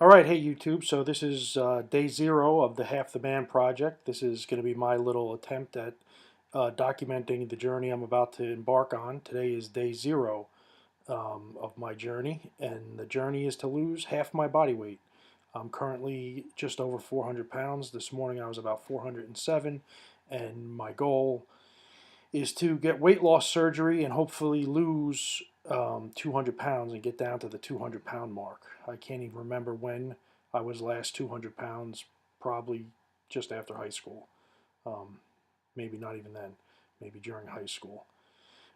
All right, hey YouTube. So this is day zero of the Half the Man project. This is going to be my little attempt at documenting the journey I'm about to embark on. Today is day zero of my journey, and the journey is to lose half my body weight. I'm currently just over 400 pounds. This morning I was about 407, and my goal is to get weight loss surgery and hopefully lose 200 pounds and get down to the 200-pound mark. I can't even remember when I was last 200 pounds, probably just after high school. Um, Maybe not even then, maybe during high school.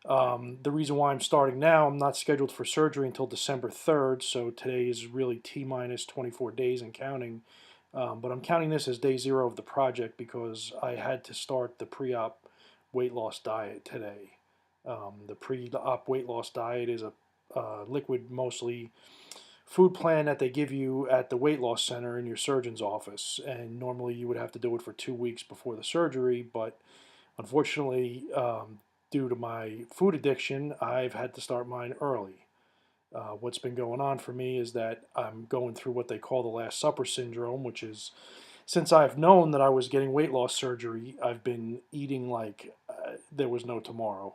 The reason why I'm starting now, I'm not scheduled for surgery until December 3rd, so today is really T minus 24 days and counting. But I'm counting this as day zero of the project because I had to start the pre-op weight loss diet today. The pre-op weight loss diet is a liquid, mostly food plan that they give you at the weight loss center in your surgeon's office. And normally you would have to do it for 2 weeks before the surgery, but unfortunately, due to my food addiction, I've had to start mine early. What's been going on for me is that I'm going through what they call the Last Supper syndrome, which is since I've known that I was getting weight loss surgery, I've been eating like there was no tomorrow.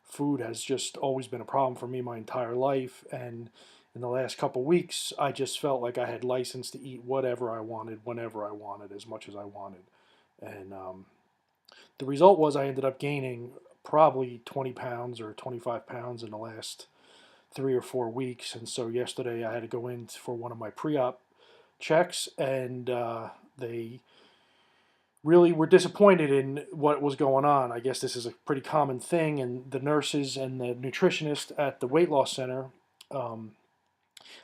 Food has just always been a problem for me my entire life, and in the last couple weeks, I just felt like I had license to eat whatever I wanted, whenever I wanted, as much as I wanted. And the result was I ended up gaining probably 20 pounds or 25 pounds in the last 3 or 4 weeks. And so yesterday I had to go in for one of my pre-op checks, and they really were disappointed in what was going on. I guess this is a pretty common thing, and the nurses and the nutritionist at the weight loss center, um,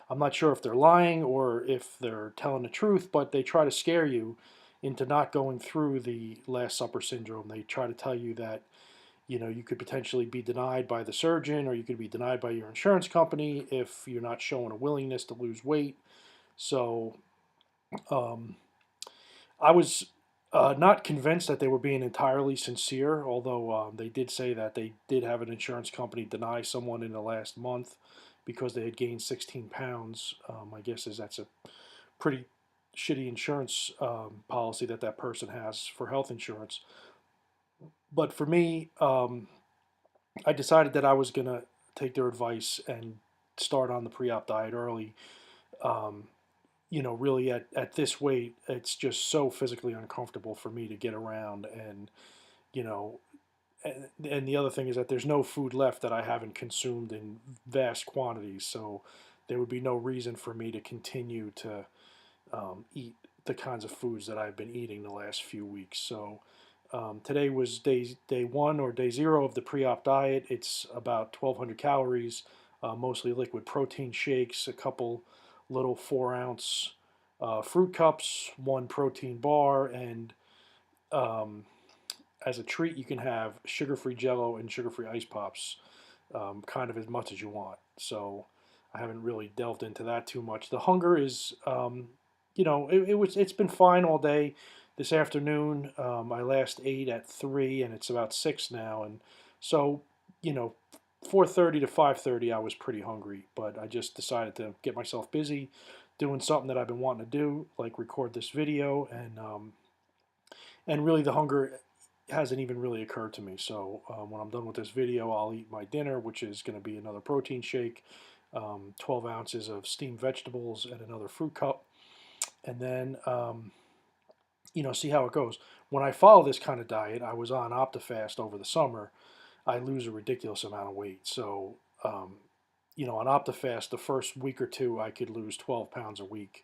I'm not sure if they're lying or if they're telling the truth, but they try to scare you into not going through the Last Supper syndrome. They try to tell you that you could potentially be denied by the surgeon or you could be denied by your insurance company if you're not showing a willingness to lose weight. So um, I was not convinced that they were being entirely sincere, although they did say that they did have an insurance company deny someone in the last month because they had gained 16 pounds. I guess that's a pretty shitty insurance policy that that person has for health insurance. But for me, I decided that I was going to take their advice and start on the pre-op diet early. Um, really at this weight, it's just so physically uncomfortable for me to get around. And, you know, and the other thing is that there's no food left that I haven't consumed in vast quantities. So there would be no reason for me to continue to eat the kinds of foods that I've been eating the last few weeks. So today was day one or day zero of the pre-op diet. It's about 1,200 calories, mostly liquid protein shakes, a couple little 4-ounce fruit cups, one protein bar, and um, as a treat you can have sugar-free Jello and sugar-free ice pops, kind of as much as you want. So I haven't really delved into that too much. The hunger is, it's been fine all day. This afternoon, I last ate at 3, and it's about 6 now, and so you know, 4:30 to 5:30, I was pretty hungry, but I just decided to get myself busy doing something that I've been wanting to do, like record this video, and really the hunger hasn't even really occurred to me. So when I'm done with this video, I'll eat my dinner, which is going to be another protein shake, 12 ounces of steamed vegetables, and another fruit cup, and then see how it goes. When I follow this kind of diet, I was on OptiFast over the summer. I lose a ridiculous amount of weight. So on OptiFast, the first week or two, I could lose 12 pounds a week.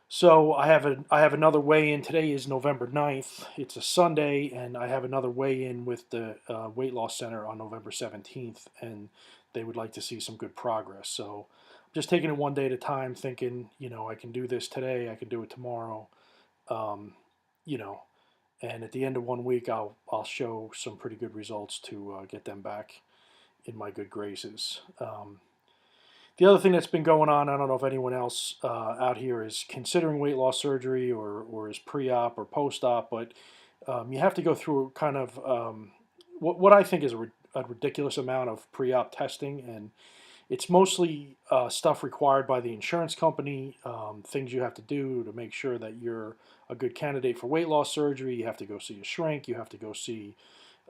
So I have another weigh-in. Today is November 9th. It's a Sunday, and I have another weigh-in with the Weight Loss Center on November 17th, and they would like to see some good progress. So I'm just taking it one day at a time, thinking, I can do this today, I can do it tomorrow, um, you know, and at the end of one week, I'll show some pretty good results to get them back in my good graces. The other thing that's been going on, I don't know if anyone else out here is considering weight loss surgery or is pre-op or post-op, but you have to go through kind of what I think is a ridiculous amount of pre-op testing, and it's mostly stuff required by the insurance company, things you have to do to make sure that you're a good candidate for weight loss surgery. You have to go see a shrink. You have to go see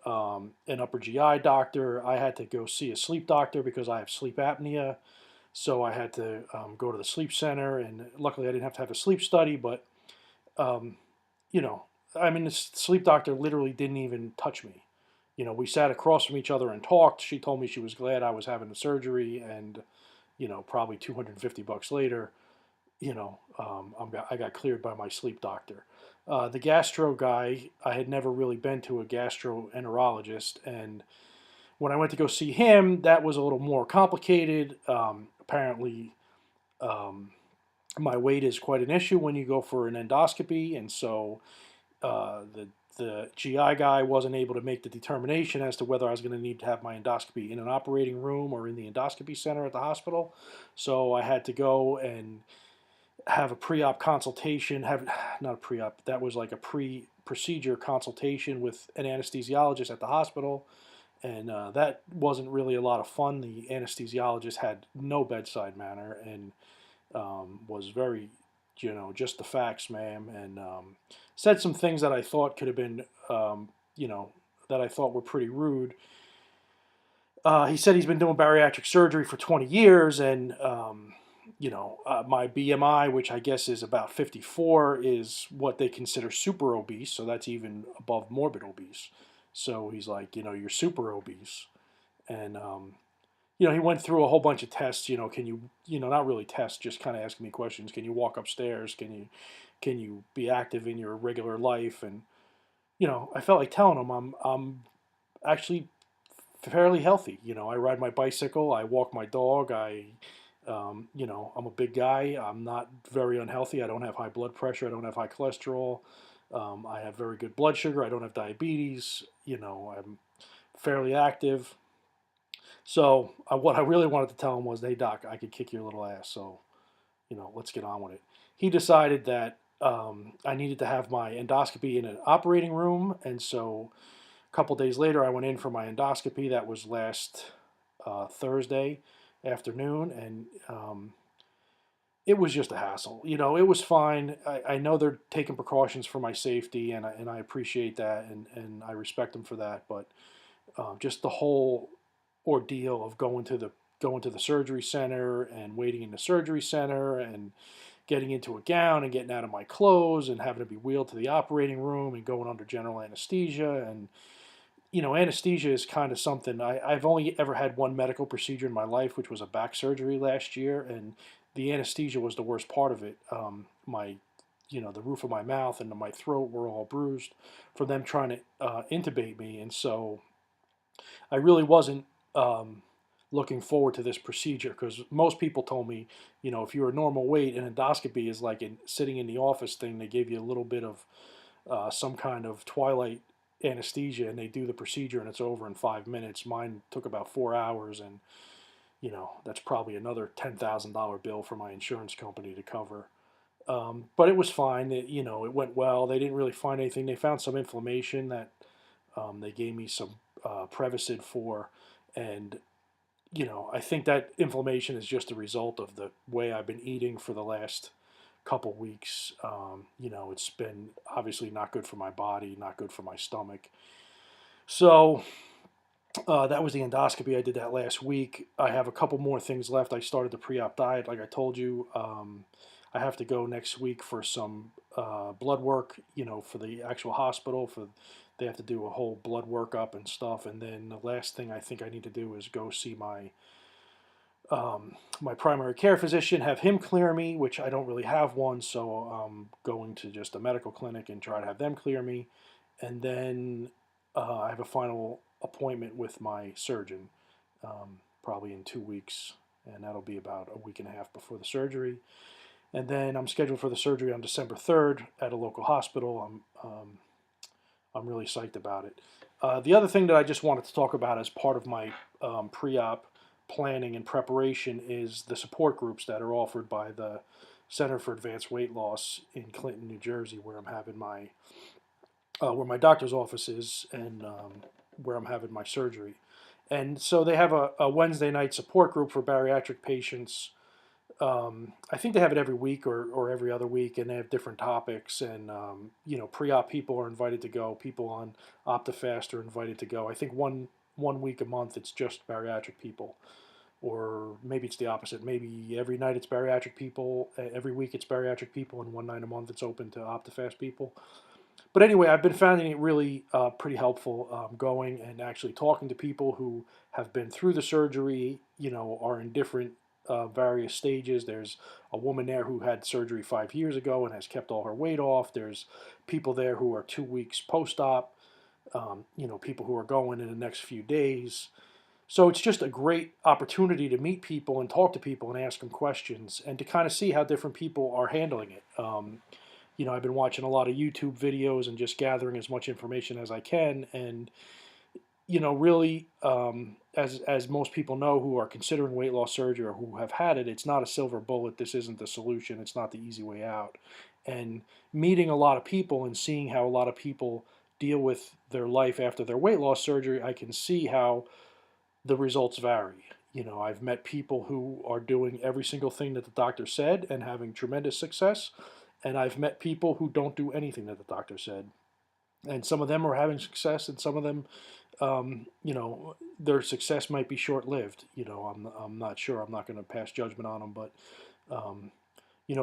an upper GI doctor. I had to go see a sleep doctor because I have sleep apnea. So I had to go to the sleep center, and luckily I didn't have to have a sleep study. But um, you know, I mean, the sleep doctor literally didn't even touch me. We sat across from each other and talked. She told me she was glad I was having the surgery, and probably $250 later, I got cleared by my sleep doctor. The gastro guy, I had never really been to a gastroenterologist, and when I went to go see him, that was a little more complicated. Apparently, um, my weight is quite an issue when you go for an endoscopy, and so the GI guy wasn't able to make the determination as to whether I was going to need to have my endoscopy in an operating room or in the endoscopy center at the hospital. So I had to go and have a pre-op consultation. Have Not a pre-op. That was like a pre-procedure consultation with an anesthesiologist at the hospital, and that wasn't really a lot of fun. The anesthesiologist had no bedside manner and was very, just the facts, ma'am, and said some things that I thought could have been, you know, that I thought were pretty rude. He said he's been doing bariatric surgery for 20 years, and my BMI, which I guess is about 54, is what they consider super obese. So that's even above morbid obese. So he's like, you're super obese, and he went through a whole bunch of tests. Can you, not really tests, just kind of asking me questions. Can you walk upstairs? Can you be active in your regular life? And I felt like telling him I'm actually fairly healthy. I ride my bicycle, I walk my dog, I'm a big guy. I'm not very unhealthy. I don't have high blood pressure. I don't have high cholesterol. I have very good blood sugar. I don't have diabetes. I'm fairly active. So what I really wanted to tell him was, hey doc, I could kick your little ass. So let's get on with it. He decided that I needed to have my endoscopy in an operating room, and so a couple days later, I went in for my endoscopy. That was last Thursday afternoon, and it was just a hassle. It was fine. I know they're taking precautions for my safety, and I appreciate that, and I respect them for that. But just the whole ordeal of going to the surgery center and waiting in the surgery center and getting into a gown and getting out of my clothes and having to be wheeled to the operating room and going under general anesthesia. And anesthesia is kind of something. I've only ever had one medical procedure in my life, which was a back surgery last year, and the anesthesia was the worst part of it. The roof of my mouth and my throat were all bruised from them trying to intubate me, and so I really wasn't looking forward to this procedure because most people told me, if you're a normal weight, an endoscopy is like sitting in the office thing. They give you a little bit of some kind of twilight anesthesia, and they do the procedure and it's over in 5 minutes. Mine took about 4 hours, and that's probably another $10,000 bill for my insurance company to cover. But it was fine. It went well. They didn't really find anything. They found some inflammation that they gave me some Prevacid for, and I think that inflammation is just a result of the way I've been eating for the last couple weeks. It's been obviously not good for my body, not good for my stomach. So that was the endoscopy. I did that last week. I have a couple more things left. I started the pre-op diet, like I told you. I have to go next week for some blood work, for the actual hospital. They have to do a whole blood workup and stuff. And then the last thing I think I need to do is go see my primary care physician, have him clear me, which I don't really have one, so I'm going to just a medical clinic and try to have them clear me. And then I have a final appointment with my surgeon, probably in 2 weeks, and that'll be about a week and a half before the surgery. And then I'm scheduled for the surgery on December 3rd at a local hospital. I'm really psyched about it. The other thing that I just wanted to talk about as part of my pre-op planning and preparation is the support groups that are offered by the Center for Advanced Weight Loss in Clinton, New Jersey, where I'm having where my doctor's office is, and where I'm having my surgery. And so they have a Wednesday night support group for bariatric patients. I think they have it every week or every other week, and they have different topics. And pre-op people are invited to go. People on OptiFast are invited to go. I think one week a month it's just bariatric people, or maybe it's the opposite. Maybe every night it's bariatric people, every week it's bariatric people, and one night a month it's open to OptiFast people. But anyway, I've been finding it really pretty helpful going and actually talking to people who have been through the surgery, are in different various stages. There's a woman there who had surgery 5 years ago and has kept all her weight off. There's people there who are 2 weeks post-op, people who are going in the next few days. So it's just a great opportunity to meet people and talk to people and ask them questions and to kind of see how different people are handling it. I've been watching a lot of YouTube videos and just gathering as much information as I can. And really, as most people know who are considering weight loss surgery or who have had it, it's not a silver bullet. This isn't the solution. It's not the easy way out. And meeting a lot of people and seeing how a lot of people deal with their life after their weight loss surgery, I can see how the results vary. I've met people who are doing every single thing that the doctor said and having tremendous success, and I've met people who don't do anything that the doctor said. And some of them are having success, and some of them, their success might be short-lived. I'm not sure. I'm not going to pass judgment on them, but um,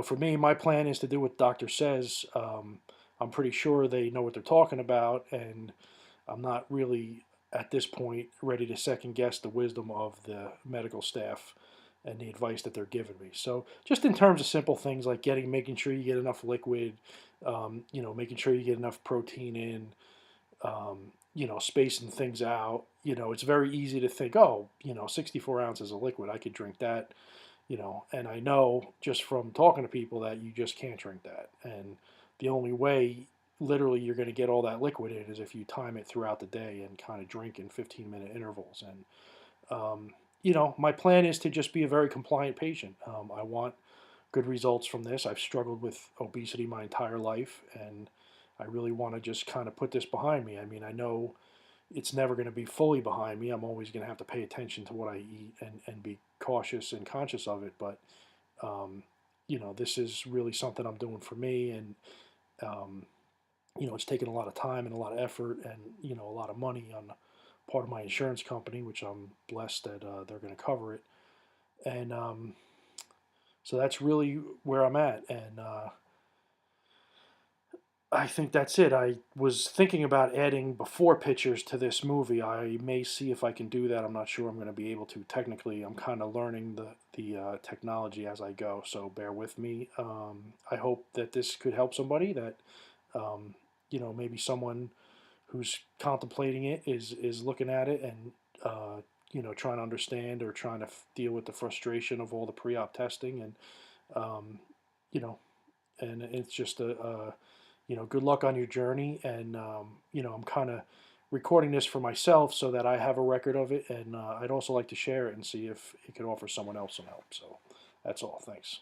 for me, my plan is to do what the doctor says. I'm pretty sure they know what they're talking about, and I'm not really at this point ready to second guess the wisdom of the medical staff and the advice that they're giving me. So just in terms of simple things like making sure you get enough liquid, making sure you get enough protein in, spacing things out. It's very easy to think, oh, 64 ounces of liquid, I could drink that, and I know just from talking to people that you just can't drink that. And the only way literally you're going to get all that liquid in is if you time it throughout the day and kind of drink in 15-minute intervals. And my plan is to just be a very compliant patient. I want good results from this. I've struggled with obesity my entire life, and I really want to just kind of put this behind me. I mean, I know it's never going to be fully behind me. I'm always going to have to pay attention to what I eat and be cautious and conscious of it. But, this is really something I'm doing for me. And, um, it's taken a lot of time and a lot of effort and, a lot of money on part of my insurance company, which I'm blessed that they're going to cover it. And so that's really where I'm at. And I think that's it. I was thinking about adding before pictures to this movie. I may see if I can do that. I'm not sure I'm going to be able to. Technically, I'm kind of learning the technology as I go, so bear with me. I hope that this could help somebody. That maybe someone who's contemplating it is looking at it and trying to understand or trying to deal with the frustration of all the pre-op testing and um, you know and it's just good luck on your journey. And I'm kind of recording this for myself so that I have a record of it, and I'd also like to share it and see if it could offer someone else some help. So that's all. Thanks.